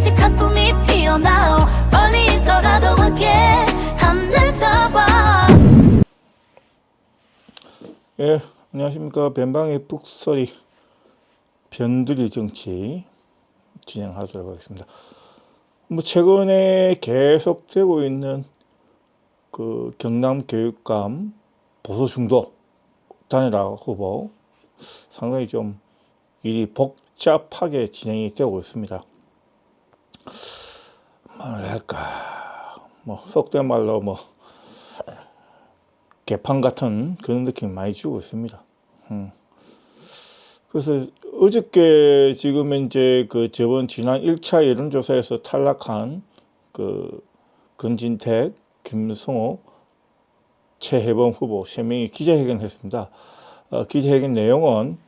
깜찍한 꿈이 피어나오 멀리 있더라도 함께 하늘 잡아. 예, 안녕하십니까. 변방의 북소리 변두리 정치 진행하도록 하겠습니다. 뭐 최근에 계속되고 있는 그 경남 교육감 보수 중도 단일화 후보 상당히 좀 일이 복잡하게 진행이 되고 있습니다. 뭐랄까 뭐 속된 말로 뭐 개판 같은 그런 느낌 많이 주고 있습니다. 그래서 어저께 지금 이제 그 저번 지난 1차 여론조사에서 탈락한 그 권진택, 김성호, 최혜범 후보 3명이 기자회견을 했습니다. 기자회견 내용은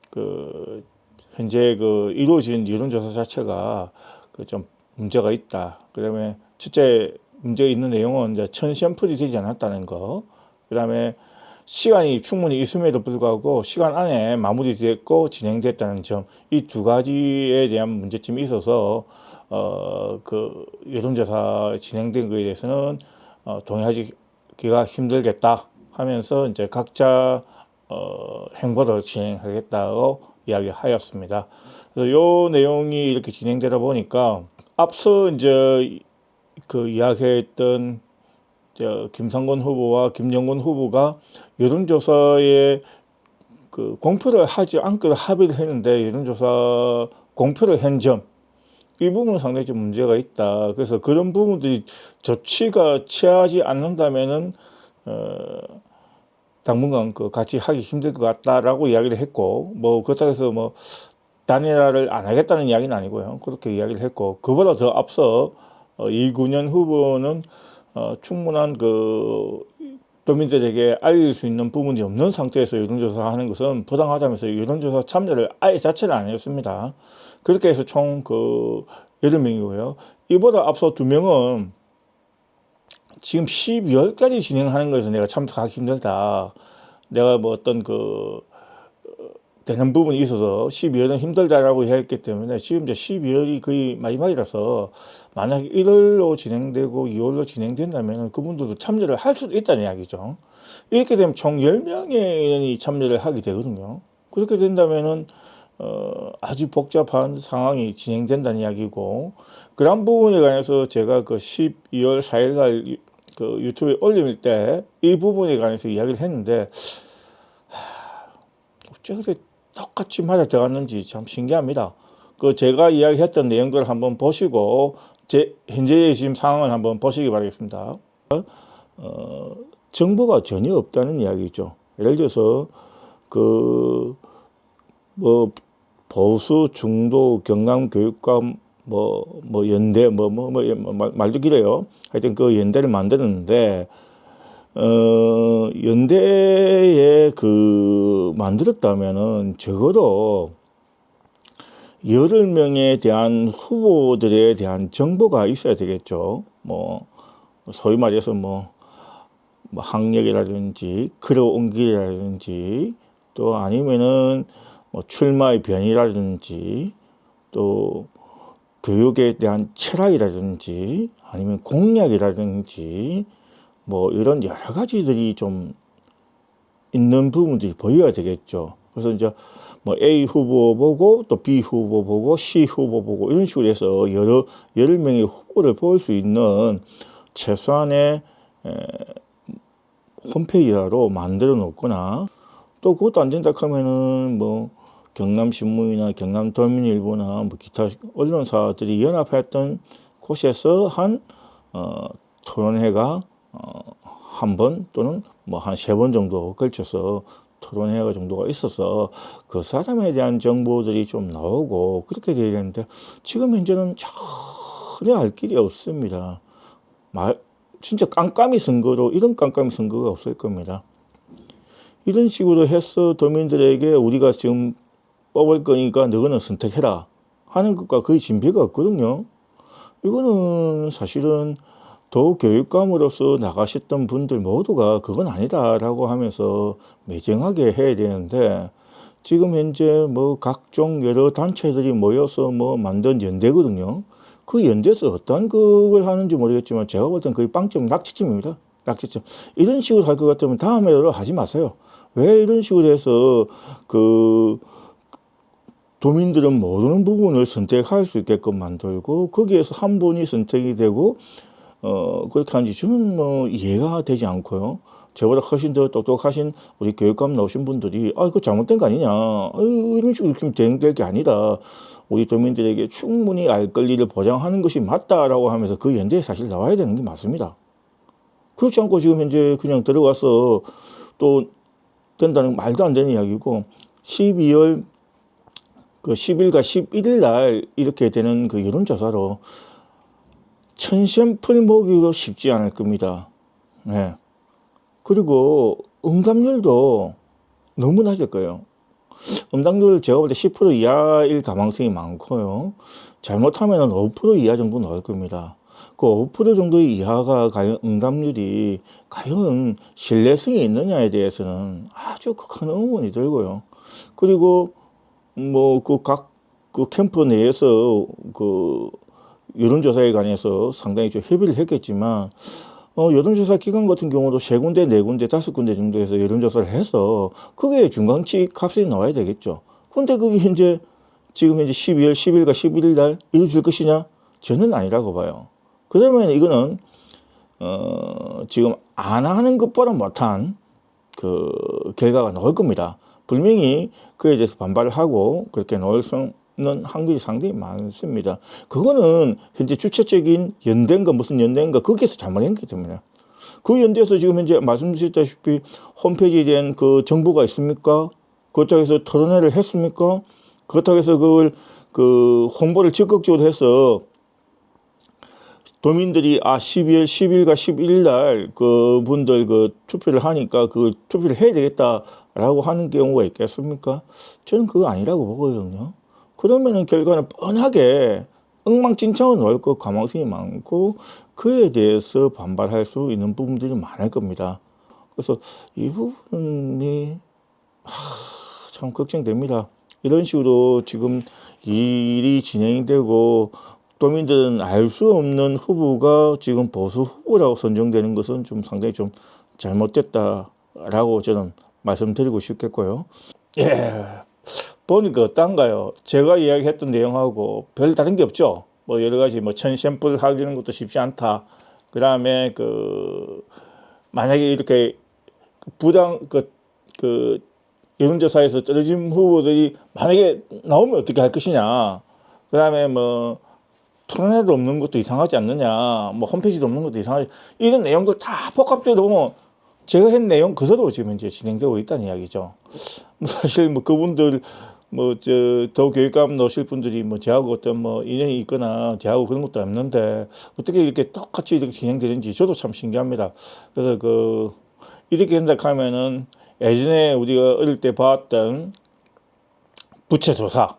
그 현재 그 이루어진 여론조사 자체가 그 좀 문제가 있다. 그다음에 첫째 문제가 있는 내용은 이제 천샘플이 되지 않았다는 거. 그다음에 시간이 충분히 있음에도 불구하고 시간 안에 마무리됐고 진행됐다는 점, 이 두 가지에 대한 문제점이 있어서 그 여론조사 진행된 것에 대해서는 동의하기가 힘들겠다 하면서 이제 각자 행보를 진행하겠다고 이야기하였습니다. 그래서 요 내용이 이렇게 진행되다 보니까 앞서 이제 그 이야기했던 김상곤 후보와 김영곤 후보가 여론조사에 그 공표를 하지 않기로 합의를 했는데 여론조사 공표를 한 점, 이 부분은 상당히 좀 문제가 있다. 그래서 그런 부분들이 조치가 취하지 않는다면은 당분간 그 같이 하기 힘들 것 같다라고 이야기를 했고, 뭐 그렇다고 해서 뭐 단일화를 안 하겠다는 이야기는 아니고요. 그렇게 이야기를 했고, 그보다 더 앞서 이군현 후보는 충분한 그 도민들에게 알릴 수 있는 부분이 없는 상태에서 여론조사 하는 것은 부당하다면서 여론조사 참여를 아예 자체를 안 했습니다. 그렇게 해서 총 그 8명이고요. 이보다 앞서 2명은 지금 12월까지 진행하는 거에서 내가 참석하기 힘들다. 내가 뭐 어떤 그 되는 부분이 있어서 12월은 힘들다라고 했기 때문에 지금 이제 12월이 거의 마지막이라서 만약 1월로 진행되고 2월로 진행된다면 그분들도 참여를 할 수도 있다는 이야기죠. 이렇게 되면 총 10명의 인원이 참여를 하게 되거든요. 그렇게 된다면은 아주 복잡한 상황이 진행된다는 이야기고, 그런 부분에 관해서 제가 그 12월 4일날 그 유튜브에 올릴 때 이 부분에 관해서 이야기를 했는데 어째 그래 똑같이 맞아 들어갔는지 참 신기합니다. 그 제가 이야기했던 내용들을 한번 보시고 현재의 지금 상황을 한번 보시기 바라겠습니다. 정보가 전혀 없다는 이야기죠. 예를 들어서 그 뭐 보수 중도 경남 교육감 뭐 연대 말도 길어요. 하여튼 그 연대를 만들었는데 연대에 그 만들었다면은 적어도 8명에 대한 후보들에 대한 정보가 있어야 되겠죠. 뭐 소위 말해서 뭐 학력이라든지 끌어옮기라든지, 또 아니면은 뭐 출마의 변이라든지, 또 교육에 대한 철학이라든지, 아니면 공약이라든지, 뭐 이런 여러 가지들이 좀 있는 부분들이 보여야 되겠죠. 그래서 이제 뭐 A 후보 보고 또 B 후보 보고 C 후보 보고 이런 식으로 해서 여러 명의 후보를 볼 수 있는 최소한의 홈페이지로 만들어 놓거나, 또 그것도 안 된다 하면은 뭐 경남신문이나 경남도민일보나 뭐 기타 언론사들이 연합했던 곳에서 한 토론회가 한 번 또는 뭐 한 3번 정도 걸쳐서 토론회가 정도가 있어서 그 사람에 대한 정보들이 좀 나오고 그렇게 돼야 되는데, 지금 현재는 전혀 알 길이 없습니다. 진짜 깜깜이 선거로 이런 깜깜이 선거가 없을 겁니다. 이런 식으로 해서 도민들에게 우리가 지금 뽑을 거니까 너희는 선택해라 하는 것과 거의 진배가 없거든요. 이거는 사실은 도교육감으로서 나가셨던 분들 모두가 그건 아니다라고 하면서 매정하게 해야 되는데, 지금 현재 뭐 각종 여러 단체들이 모여서 뭐 만든 연대거든요. 그 연대에서 어떤 그걸 하는지 모르겠지만 제가 볼 땐 거의 빵점 낙지점입니다. 낙지점. 이런 식으로 할 것 같으면 다음에도 하지 마세요. 왜 이런 식으로 해서 그 도민들은 모르는 부분을 선택할 수 있게끔 만들고 거기에서 한 분이 선택이 되고 그렇게 하는지 저는 뭐 이해가 되지 않고요. 저보다 훨씬 더 똑똑하신 우리 교육감 나오신 분들이 이거 잘못된 거 아니냐, 이런 식으로 지금 대응될 게 아니다, 우리 도민들에게 충분히 알 권리를 보장하는 것이 맞다라고 하면서 그 연대에 사실 나와야 되는 게 맞습니다. 그렇지 않고 지금 현재 그냥 들어가서 또 된다는 말도 안 되는 이야기고, 12월 그 10일과 11일 날 이렇게 되는 그 여론조사로 1000샘플 모기도 쉽지 않을 겁니다. 네. 그리고 응답률도 너무 낮을 거예요. 응답률 제가 볼 때 10% 이하일 가능성이 많고요. 잘못하면 5% 이하 정도 나올 겁니다. 그 5% 정도 이하가 과연 응답률이 과연 신뢰성이 있느냐에 대해서는 아주 큰 의문이 들고요. 그리고 뭐 각 캠프 내에서 그 여론조사에 관해서 상당히 좀 협의를 했겠지만, 여론조사 기관 같은 경우도 3군데, 4군데, 5군데 정도에서 여론조사를 해서 그게 중간치 값이 나와야 되겠죠. 근데 그게 지금 현재 12월 10일과 11일 날 이루어질 것이냐? 저는 아니라고 봐요. 그러면 이거는 지금 안 하는 것보다 못한 그 결과가 나올 겁니다. 분명히 그에 대해서 반발을 하고 그렇게 나올 수는 확률이 상당히 많습니다. 그거는 현재 주체적인 연대인가 무슨 연대인가 거기에서 잘못한 거기 때문에, 그 연대에서 지금 현재 말씀드렸다시피 홈페이지에 대한 그 정보가 있습니까? 그쪽에서 토론회를 했습니까? 그렇다고 해서 그걸 그 홍보를 적극적으로 해서 도민들이 12월 10일과 11일 날 그분들 그 투표를 하니까 그 투표를 해야 되겠다라고 하는 경우가 있겠습니까? 저는 그거 아니라고 보거든요. 그러면은 결과는 뻔하게 엉망진창으로 나올 것 가능성이 많고 그에 대해서 반발할 수 있는 부분들이 많을 겁니다. 그래서 이 부분이 참 걱정됩니다. 이런 식으로 지금 일이 진행되고 도민들은 알 수 없는 후보가 지금 보수 후보라고 선정되는 것은 좀 상당히 좀 잘못됐다라고 저는 말씀드리고 싶겠고요. 예, 보니까 어떤가요? 제가 이야기했던 내용하고 별 다른 게 없죠. 뭐 여러 가지 뭐 1000샘플 하기는 것도 쉽지 않다. 그 다음에 만약에 이렇게 부당 여론조사에서 떨어진 후보들이 만약에 나오면 어떻게 할 것이냐. 그 다음에 뭐 토론회도 없는 것도 이상하지 않느냐, 뭐 홈페이지도 없는 것도 이상하지, 이런 내용들 다 복합적으로 보면 제가 한 내용 그대로 지금 이제 진행되고 있다는 이야기죠. 사실 뭐 그분들 더 교육감 넣으실 분들이 뭐 저하고 어떤 뭐 인연이 있거나 저하고 그런 것도 없는데 어떻게 이렇게 똑같이 이렇게 진행되는지 저도 참 신기합니다. 그래서 이렇게 한다 하면은 예전에 우리가 어릴 때 봤던 부채조사,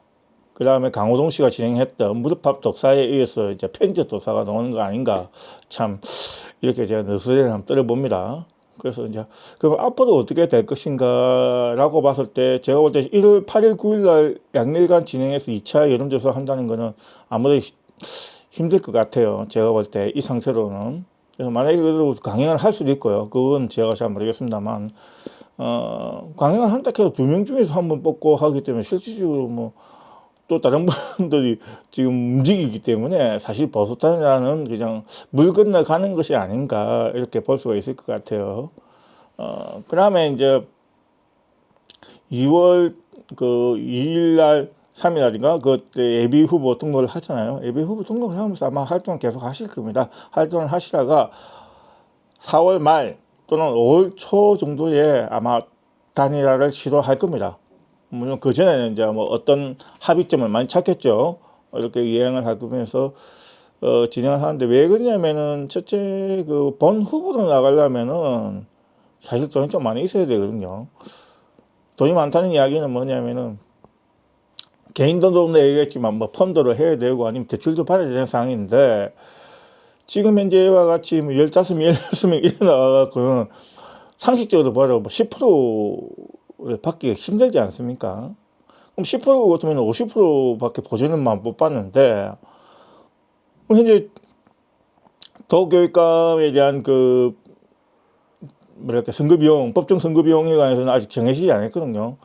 그 다음에 강호동 씨가 진행했던 무릎팍 독사에 의해서 이제 편집 도사가 나오는 거 아닌가, 참 이렇게 제가 너스레를 한번 떨어봅니다. 그래서 이제 그럼 앞으로 어떻게 될 것인가라고 봤을 때 제가 볼 때 1월 8일 9일 날 양일간 진행해서 2차 여론조사 한다는 거는 아무래도 힘들 것 같아요. 제가 볼 때 이 상태로는. 그래서 만약에 그대로 강행을 할 수도 있고요. 그건 제가 잘 모르겠습니다만, 강행을 한다 해도 2명 중에서 한 번 뽑고 하기 때문에 실질적으로 뭐 또 다른 분들이 지금 움직이기 때문에 사실 보수단이라는 그냥 물 건너가는 것이 아닌가 이렇게 볼 수가 있을 것 같아요. 그 다음에 이제 2월 2일 날 3일 날인가 그때 예비 후보 등록을 하잖아요. 예비 후보 등록을 하면서 아마 활동을 계속 하실 겁니다. 활동을 하시다가 4월 말 또는 5월 초 정도에 아마 단일화를 시도할 겁니다. 물론 그 전에는 이제 뭐 어떤 합의점을 많이 찾겠죠. 이렇게 이행을 하면서 진행을 하는데, 왜 그러냐면은 첫째 본 후보로 나가려면은 사실 돈이 좀 많이 있어야 되거든요. 돈이 많다는 이야기는 뭐냐면은 개인 돈도 얘기했지만 뭐 펀드로 해야 되고 아니면 대출도 받아야 되는 상황인데, 지금 현재와 같이 뭐 15명, 16명 이래 나와갖고는 상식적으로 봐도 10% 받기가 힘들지 않습니까? 그럼 10% 같으면 50%밖에 보전은만 못 받는데, 현재 도교육감에 대한 그 뭐랄까 선거 비용, 법정 선거 비용에 관해서는 아직 정해지지 않았거든요.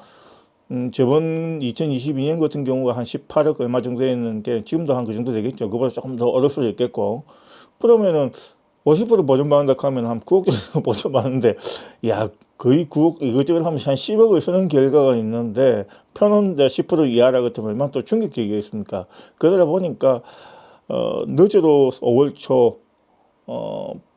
저번 2022년 같은 경우가 한 18억 얼마 정도 했는데 지금도 한 그 정도 되겠죠. 그보다 조금 더 어려울 수도 있겠고. 그러면은 50% 보전받는다 하면 한 9억 정도 보전받는데, 야, 거의 9억, 이것저것 하면 한 10억을 쓰는 결과가 있는데, 편은 10% 이하라 같으면 얼마나 또 충격적이겠습니까? 그러다 보니까, 늦어도 5월 초,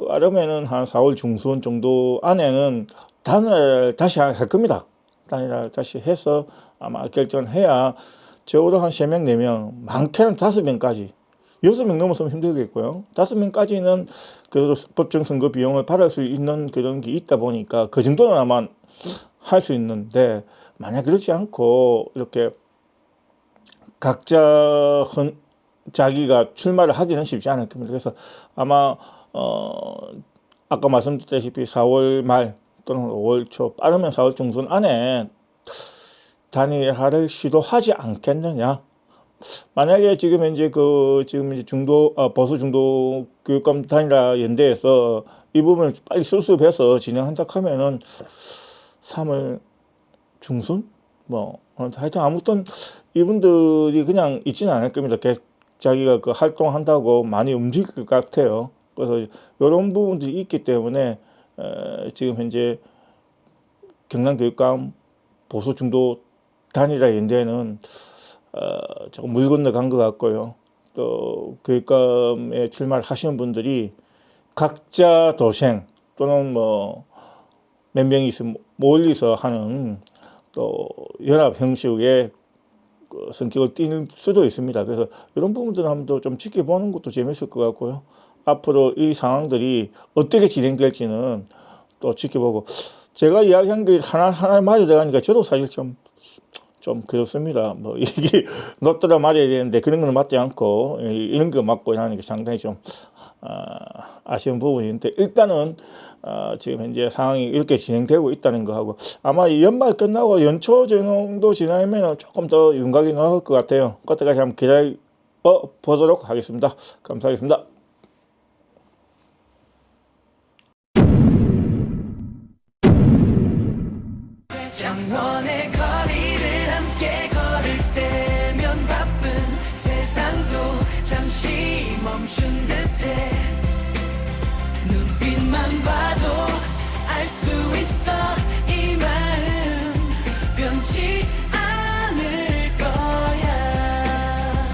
빠르면은 한 4월 중순 정도 안에는 단을 다시 할 겁니다. 단일화 다시 해서 아마 결정을 해야 적어도 한 3명, 4명, 많게는 5명까지 6명 넘어서면 힘들겠고요. 5명까지는 그래도 법정 선거 비용을 받을 수 있는 그런 게 있다 보니까 그 정도는 아마 할 수 있는데, 만약 그렇지 않고 이렇게 각자 자기가 출마를 하기는 쉽지 않을 겁니다. 그래서 아마 아까 말씀드렸다시피 4월 말 또는 5월 초, 빠르면 4월 중순 안에 단일화를 시도하지 않겠느냐. 만약에 지금 이제 보수 중도 교육감 단일화 연대에서 이 부분을 빨리 수습해서 진행한다 하면은 3월 중순? 하여튼 아무튼 이분들이 그냥 있지는 않을 겁니다. 자기가 그 활동한다고 많이 움직일 것 같아요. 그래서 이런 부분들이 있기 때문에 지금 현재 경남교육감 보수 중도 단일화 연대는 조금 물 건너간 것 같고요. 또 교육감에 출마를 하시는 분들이 각자 도생 또는 몇 명이 몰리서 하는 또 연합 형식의 그 성격을 띌 수도 있습니다. 그래서 이런 부분들을 한번 좀 지켜보는 것도 재밌을 것 같고요. 앞으로 이 상황들이 어떻게 진행될지는 또 지켜보고, 제가 이야기한 게 하나 맞아 들어가니까 저도 사실 좀 그렇습니다. 이게 놓더라 맞아야 되는데 그런 건 맞지 않고 이런 거 맞고 하는 게 상당히 좀 아쉬운 부분인데, 일단은 지금 현재 상황이 이렇게 진행되고 있다는 거 하고, 아마 이 연말 끝나고 연초 정도 지나면 조금 더 윤곽이 나올 것 같아요. 그때까지 한번 기다려 보도록 하겠습니다. 감사하겠습니다.